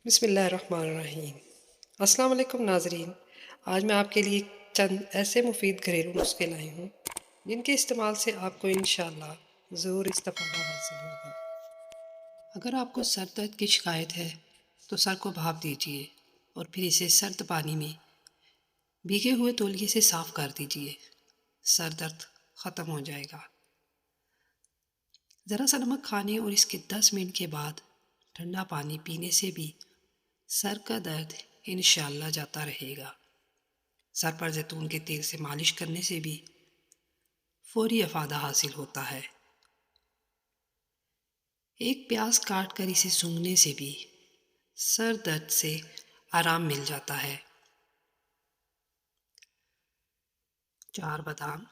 بسم اللہ الرحمن الرحیم۔ السلام علیکم ناظرین، آج میں آپ کے لیے چند ایسے مفید گھریلو نسخے لائی ہوں جن کے استعمال سے آپ کو انشاءاللہ ضرور استفادہ حاصل ہوگا۔ اگر آپ کو سر درد کی شکایت ہے تو سر کو بھاپ دیجیے اور پھر اسے سرد پانی میں بھیگے ہوئے تولیے سے صاف کر دیجیے، سر درد ختم ہو جائے گا۔ ذرا سا نمک کھانے اور اس کے 10 منٹ کے بعد ٹھنڈا پانی پینے سے بھی سر کا درد انشاءاللہ جاتا رہے گا۔ سر پر زیتون کے تیل سے مالش کرنے سے بھی فوری افادہ حاصل ہوتا ہے۔ ایک پیاز کاٹ کر اسے سونگھنے سے بھی سر درد سے آرام مل جاتا ہے۔ 4 بادام،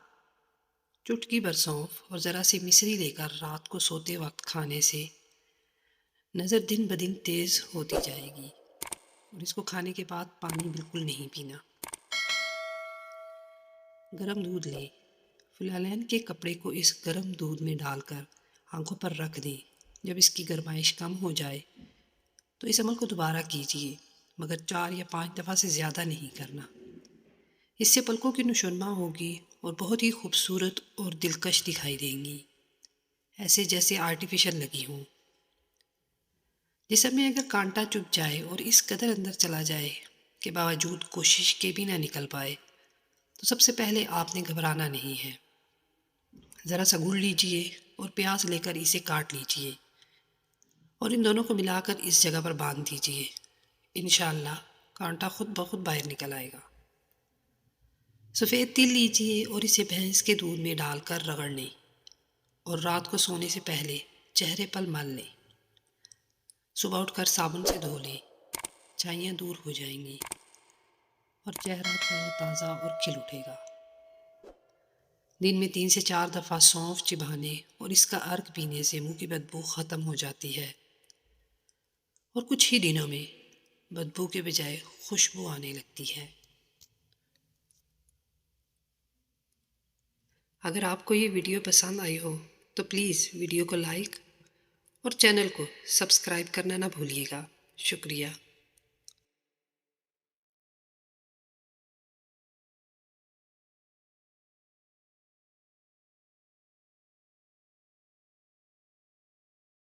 چٹکی بھر سونف اور ذرا سی مصری لے کر رات کو سوتے وقت کھانے سے نظر دن بدن تیز ہوتی جائے گی، اور اس کو کھانے کے بعد پانی بالکل نہیں پینا۔ گرم دودھ لیں، فلالین کے کپڑے کو اس گرم دودھ میں ڈال کر آنکھوں پر رکھ دیں۔ جب اس کی گرمائش کم ہو جائے تو اس عمل کو دوبارہ کیجیے، مگر 4 یا 5 دفعہ سے زیادہ نہیں کرنا۔ اس سے پلکوں کی نشوونما ہوگی اور بہت ہی خوبصورت اور دلکش دکھائی دیں گی، ایسے جیسے آرٹیفیشل لگی ہوں۔ جسم میں اگر کانٹا چبھ جائے اور اس قدر اندر چلا جائے کہ باوجود کوشش کے بھی نہ نکل پائے تو سب سے پہلے آپ نے گھبرانا نہیں ہے۔ ذرا سا گڑ لیجئے اور پیاز لے کر اسے کاٹ لیجئے اور ان دونوں کو ملا کر اس جگہ پر باندھ دیجئے۔ انشاءاللہ کانٹا خود بخود باہر نکل آئے گا۔ سفید تل لیجئے اور اسے بھینس کے دودھ میں ڈال کر رگڑ لیں اور رات کو سونے سے پہلے چہرے پر مل لیں۔ صبح اٹھ کر صابن سے دھو لیں، چھائیاں دور ہو جائیں گی اور چہرہ تر و تازہ اور کھل اٹھے گا۔ دن میں 3 سے 4 دفعہ سونف چبانے اور اس کا عرق پینے سے منہ کی بدبو ختم ہو جاتی ہے اور کچھ ہی دنوں میں بدبو کے بجائے خوشبو آنے لگتی ہے۔ اگر آپ کو یہ ویڈیو پسند آئی ہو تو پلیز ویڈیو کو لائک اور چینل کو سبسکرائب کرنا نہ بھولیے گا۔ شکریہ۔